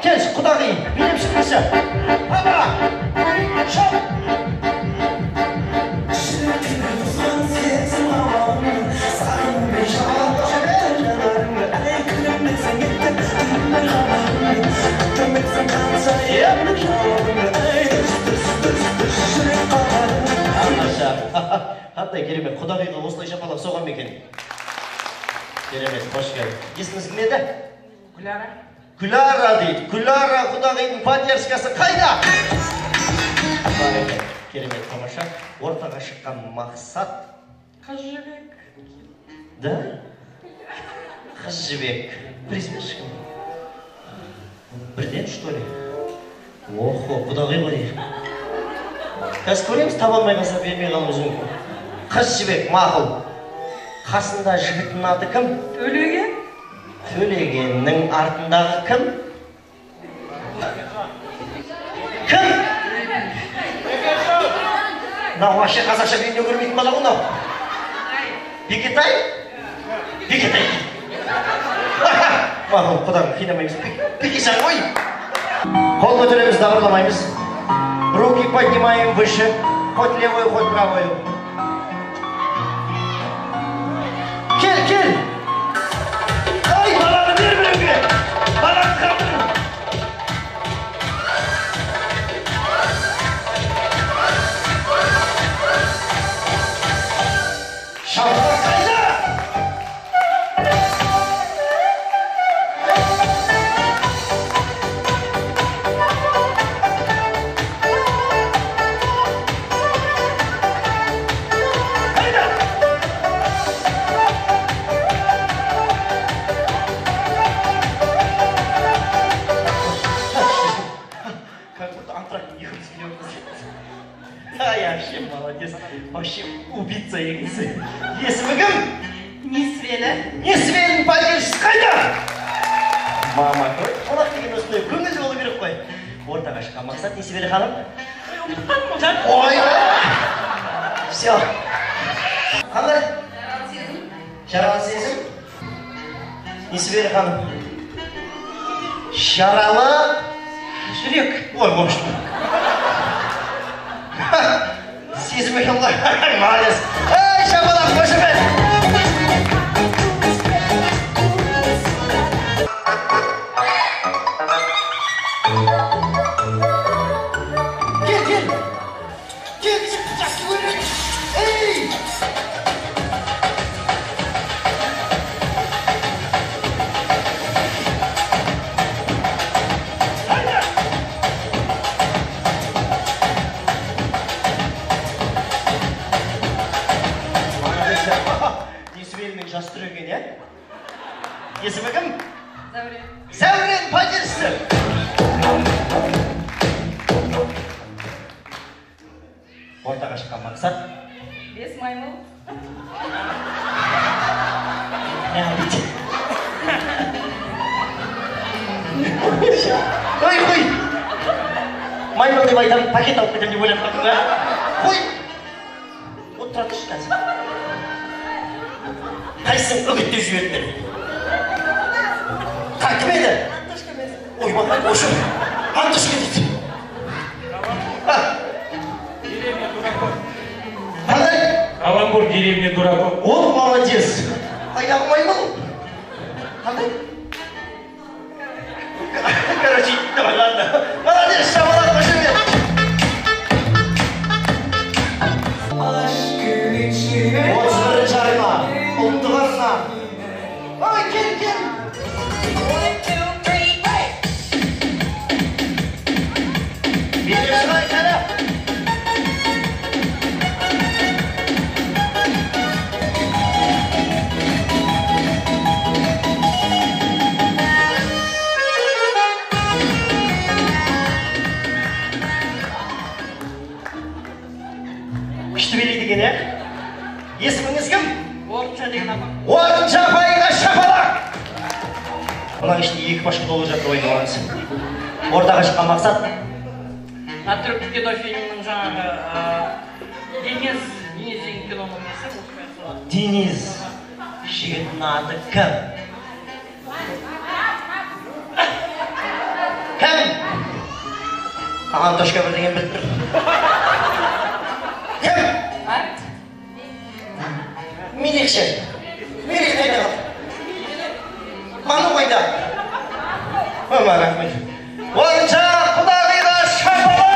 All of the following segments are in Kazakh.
келші, құдағи, билеп шықпашы. Аба! Шап! Қандай керемет, құдағиға осылай шапалақ соған ма екен? Керемет, қош келді. Есіңіз кім еді? Күлара. Күлара дейді. Күлара құдағидің поддержкасы қайда? Керемет, тамаша. Ортаға шыққан мақсат. Қыз жібек. Да? Қыз жібек. Призвеш кім? Бірден, что ли? Охо, құдағи ғой. Қазір көреміз, таба алмай қалса бермей қалуымыз мүмкін. Қыз жібек, мақұл. Қасында жігіттің аты кім? Төлеген. Төлегеннің артындағы кім? Кім? Мынау вообще қазақша бейнеу көрмейтін бала ғой мынау. Бекетай? Бекетай. Мақұл, құдағым, қинамаймыз. Бекешан ғой. Қол көтереміз, дабырламаймыз. Руки поднимаем выше. Хоть левую, хоть правую. Кел! Ай, баланы бер біреуге! Баланы қырдың! Шапалақ қайда? Вообще убийца егесі. Есімі кім? Несвелі. Несвелінің поддержкасы қайда? Мама, қонақ деген осындай көңіл болу керек қой. Ортаға шыққан мақсат Несвелі ханым. Ой! Все. Қандай? Жаралы сезім. Несвелі ханым. Жаралы жүрек. Ой, может. Сезім екен ғой. Молодец. Эй, шапалақ, қошемет. Кел, жақсы көрек. Эй! Несвелінің жас түреген, е? Есімі кім? Зәурен. Зәурен поддержкасы. Ортаға шыққан мақсат. 5 маймыл. Қой! Маймыл деп айтамын, пакет алып кетемін деп ойлап қалдың ба? Қой! Отыра тұршы қазір. Қайсың үгіттеп жіберді? Кім еді? Антошка емес. Ой, маған қошым. Антошка дейді. Деревня дураков. Қандай? Каламбур деревня дураков. О, молодец. Аяғы маймыл. Қандай? Короче, давай, ладно. Молодец, шапалақ, қошемет. Отыз бірінші арна. Ұлттық арна. Ой, кел! 1, 2, 3, hey! Билеп шығайық әлі. Күшті билейді екен, е? Есіміңіз кім? Орынша деген апа. Орынша апайға шапалақ! Бұның ішінде 2 башқы толы жатыр ойналаңыз. Ортаға шыққан мақсат? Түрік кинофильмінің жаңағы Дениз деген киноның несі. Дениз. Жігіттің аты кім? Антошка бірдеңе біліп тұр. Кім? Меликші. Мелик қайда қалды? Ману қайда? Ома рахмет. Онша құдағиға шапала!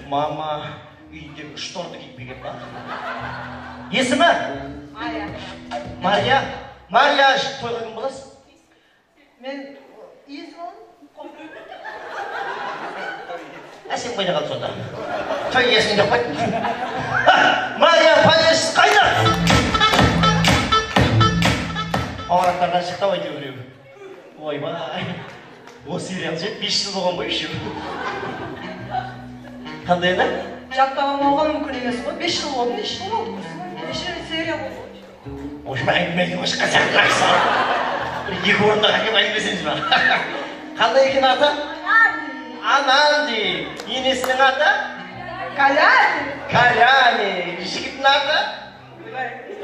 Мама үйінде үш торты кетпеген ба? Есімі? Мария. Мария тойға кім боласыз? Мен есімім Әсем қайда қалды сонда? Той есімін жоқ қой. Мария Палес қайда? Ауырақтардан шықты ау әйтеу біреу. Ойбай. Осы сериал ше 5 жыл болған ғой үшеу. Қандай еді? жаттаған алған мүмкін емес қой. 5 жыл болды, 5 жыл болды. Неше серия болды. Ошма әңгімеге ош қазақтың ақса. Екі орындағы әкем әңгімесеңіз ба? Қандай екен аты? Ананди. Енесінің аты? Каляни. Каляни. Жігіттің аты?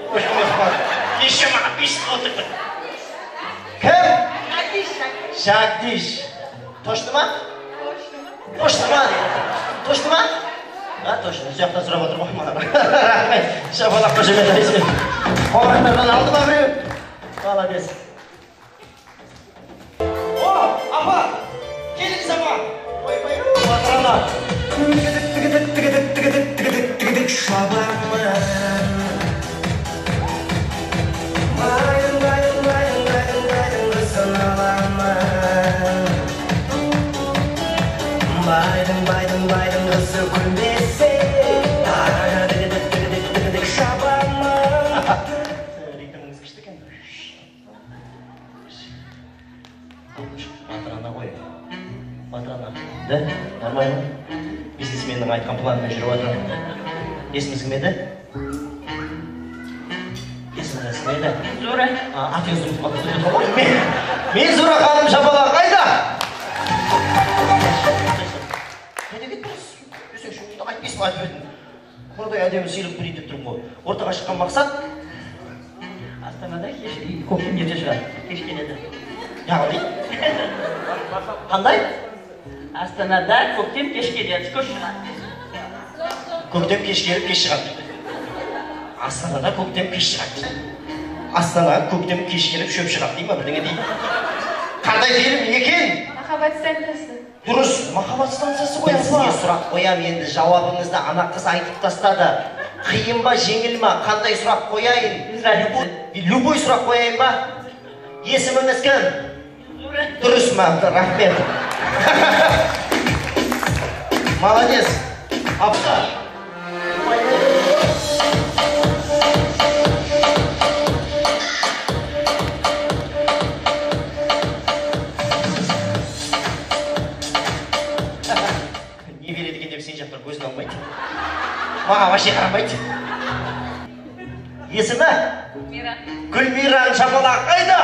Ошма. Еще маған 5 жыл отырды. Кім? Жагдиш. Точно ма? Точно ма? Точно ма? А, точно. Сияқтан сұрап отыр ғой маған. Рахмет. Шапалақ қошемет айсен. Қоңырақтардан алды ма біреу? Молодец. О, апа! Келіңіз апа! Ойбай, батырана. Тігідік шабамын. Байдың қызы күлмесе тігідік шабамын. Ритміңіз күшті екен. Батырана ғой. Батырана. Да? Нормально? Бизнесменнің айтқан планымен жүріп отырмын. Есіміңіз кім еді? Есіміңіз кім еді? Зура. Атыңыз ұмытып ғой. Мен Зура ханым шапала қайда? Қайда кеттіңіз? Өсек шөңді айтпайсың айтып едім. Құрдай әдемі сыйлық берейін деп тұрмын ғой. Ортаға шыққан мақсат? Астанада көктем ерте шығады. Кеш келеді. Яғни? Қандай? Астанада көктем кеш келеді. Көш шығады. Көктем кеш келіп кеш шығады. Астанада көктем кеш шығады. Астана көктем кеш келіп шөп шығады дей ма бірдеңе дейді. Қандай фильм екен? Махаббат станциясы. Дұрыс, махаббат станциясы ғой. Мен сізге сұрақ қоям, енді жауабыңызды ана қыз айтып тастады. Қиын ба, жеңіл ма? Қандай сұрақ қояйын? Любой сұрақ қояйын ба? Есіміңіз кім? Дұрыс ма? Рахмет. Молодец. Апта. Не береді екен деп сен жақтар көзін алмайды. Маған вообще қарамайды. Есімі? Мира. Гүлмираның шапалағы қайда?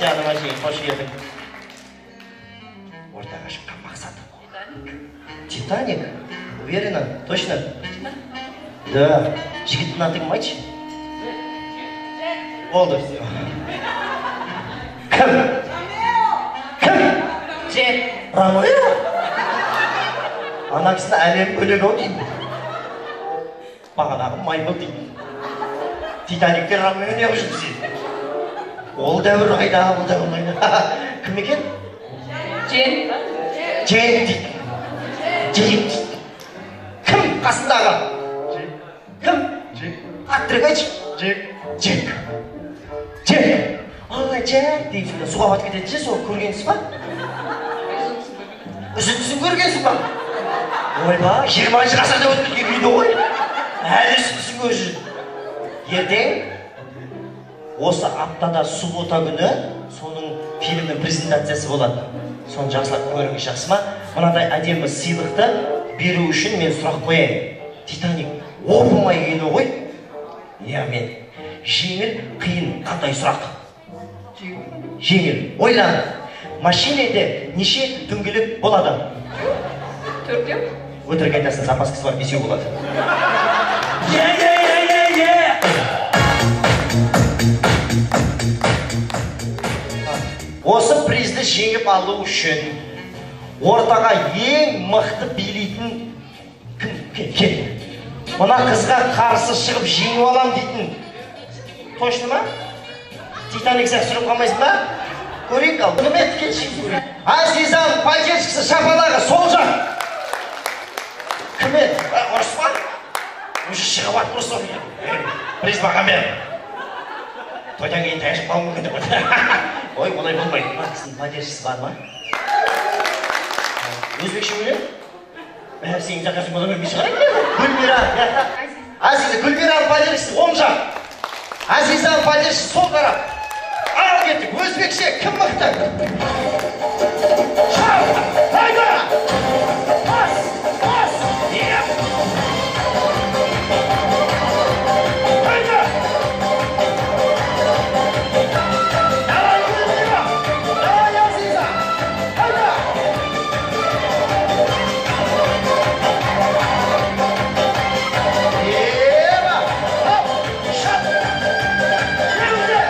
Жаным әшейін, қош келдің. Ортаға шыққан мақсаты бұл. Титаник? Уверена? Точно? Да. Жігіттің аты кім айтшы? Болды все. Кім? Кім? Джек. Ромео? Ана кісіні әлем бөлек-ау дейді. Бағанағы майбыл дейді. Титаниктер Ромео не қылып жүрсе? Ол дәуір қайда, бұл дәуір қайда? Кім екен? Джен. Джен дейді. Джен дейді. Кім қасындағы? Кім? Аттырып айтшы. Джек. Джек. Джек. Ай, Джек деймін. Суға батып кетеді ше, сол көргенсіз ба? Үзіндісін көргенсіз ба? Ойба, 20-ші ғасырда өтіп кеткен үйді ғой. Әлі сүтісін көзі. Ертең осы аптада суббота күні соның фильмнің презентациясы болады. Соны жақсылап көріңіз, жақсы ма? Мынадай әдемі сыйлықты беру үшін мен сұрақ қояйын. Титаник оп-оңай кино ғой. Иә, мен жеңіл, қиын, қандай сұрақ? Жеңіл. Ойлан. Машинеде неше дөңгелек болады? Төртеу? Өтірік айтасың, запаскасы бар, бесеу болады. Осы призді жеңіп алу үшін ортаға ең мықты билейтін кім? Мына қызға қарсы шығып жеңіп алам дейтін. Точно ма? Титаник сияқты жүріп қалмайсың ба? Көрейік ал. Құрмет кетші. Азизаның поддержкасы шапалағы сол жақ. Кім еді? Орысман? Уже шығып ат осы. Приз маған бер. Тойдан кейін таяшып қалу мүмкін деп. Ой, олай болмайды. Мына кісінің поддержкасы бар ма? Өзбекше өлең? Сенің жаққасын бола бермей шығар? Гүлмира. Азиза, Гүлмираның поддержкасы оң жақ. Азизаның поддержкасы сол тарап. Ал кеттік, өзбекше кім мықты? Шау! Хайда! Бас! Бас! Еп! Хайда! Давай, Гүлмира! Давай, Азиза! Хайда! Еба! Хоп! Шат! Еуде!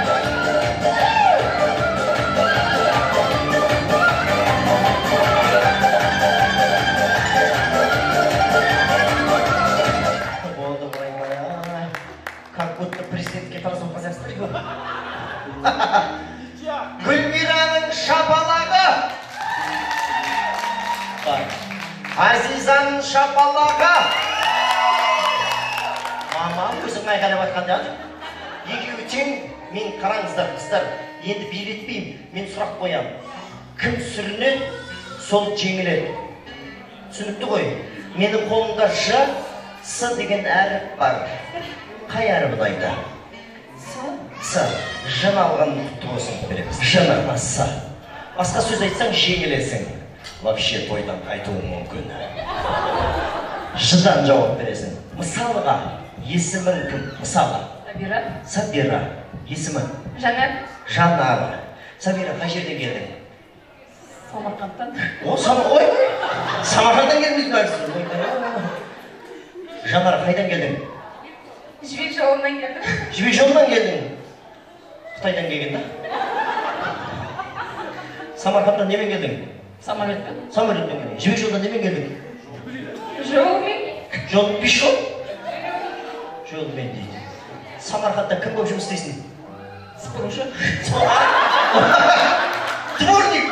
Как будто президентке танцевал казахстан. Гүлмираның шапалағы. Азизаның шапалағы. Мама, өзің айқайлап айтқанда. Екеуі тең, мен қараңыздар, қыздар. Енді билетпеймін, мен сұрақ қоямын. Кім сүрінеді, сол жеңіледі. Түсінікті ғой. Менің қолымда Ж, С деген әріп бар. Қай әрібін айда? С. Жын алған құтты болсын береміз. Жын, С. Басқа сөз айтсаң жеңілесің. Вообще тойдан қайтуы мүмкін. Жыдан жауап бересің. Мысалыға, есімің кім? Мысалы. Сабира. Сабира. Есімі? Жанар. Жанар. Сабира, қай жерден келдің? Самарқандтан. Ой! Самарқандтан келмейді бәрсің. Жанар, қайдан келдің? Жібек жолынан келдім. Жібек жолынан келдің? Қытайдан келген да? Самарқандтан немен келдің? Самолетпен. Самолетпен келдің. Жібек жолдан немен келдің? Жолмен. Жол, пешком? Жолмен дейді. Самарқандта кім болып жұмыс істейсің? Сыпырушы. Дворник!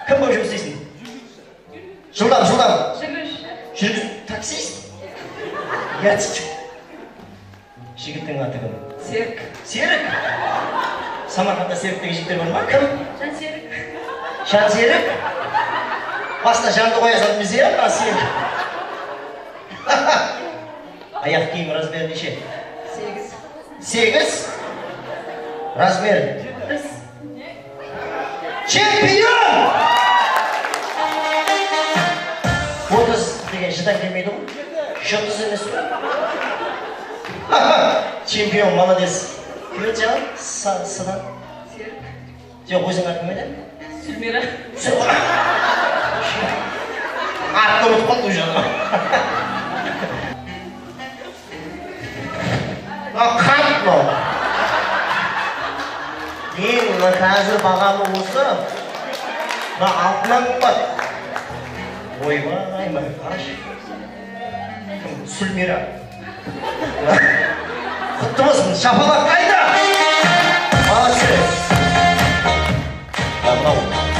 Кім болып жұмыс істейсің? Жылдам. Жүргіз. Таксист? Ятсыз. Жігіттің аты кім? Серік. Серік? Самарқандта Серіктегі жігіттер бар ма? Кім? Жансерік. Жансерік? Басына жанды қоя салдыңыз, иә? Серік. Аяқ киім размері неше? 8. Размер? 9. Чемпион! 30 деген жыдан келмейді ғой? 30 емес пе? Чемпион, молодец. Кім еді жаңа? Сыдан? Серік. Жоқ, өзің атын кім еді? Сүлмира. Атын ұмытып қалды уже. Қант мынау. Мына қазір бағамы осы. Алтыннан қымбат. Ойбай, қарашы. Кім? Сүлмира. Құтты болсын, шапалақ қайда? Молодцы. Мынау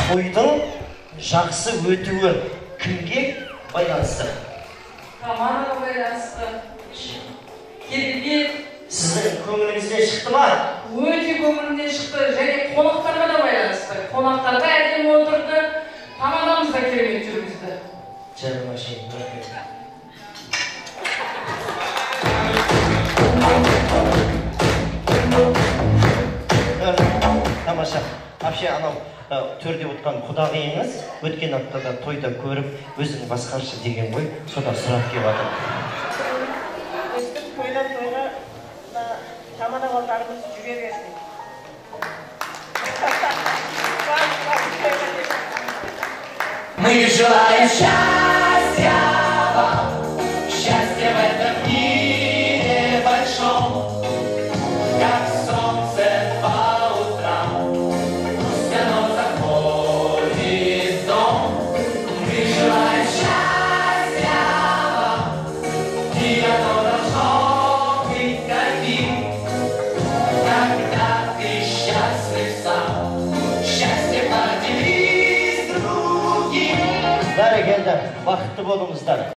тойдың жақсы өтуі кімге байланысты? Тамараға байланысты. Керемет. Сіздің көңіліңізден шықты ма? Өте көңілімнен шықты, және қонақтарға да байланысты. Қонақтарға әдемі отырды, тамадамыз да керемет жүргізді. Жарымашы. Тамаша. Вообще анау төрде отқан құдағиыңыз өткен аптада тойда көріп, өзің басқаршы деген ғой, содан сұрақ келіп жатыр. Тойдан тойға тамада балдарымыз жүре берсін. Мы желаем желаю счастья вам, счастья в этом мире большом, как солнце по утрам, пусть оно заходит в дом. Мы желаем счастья вам, и оно должно быть таким, когда ты счастлив сам, счастье поделись с другим. Бәрекелді, бақытты болыңыздар.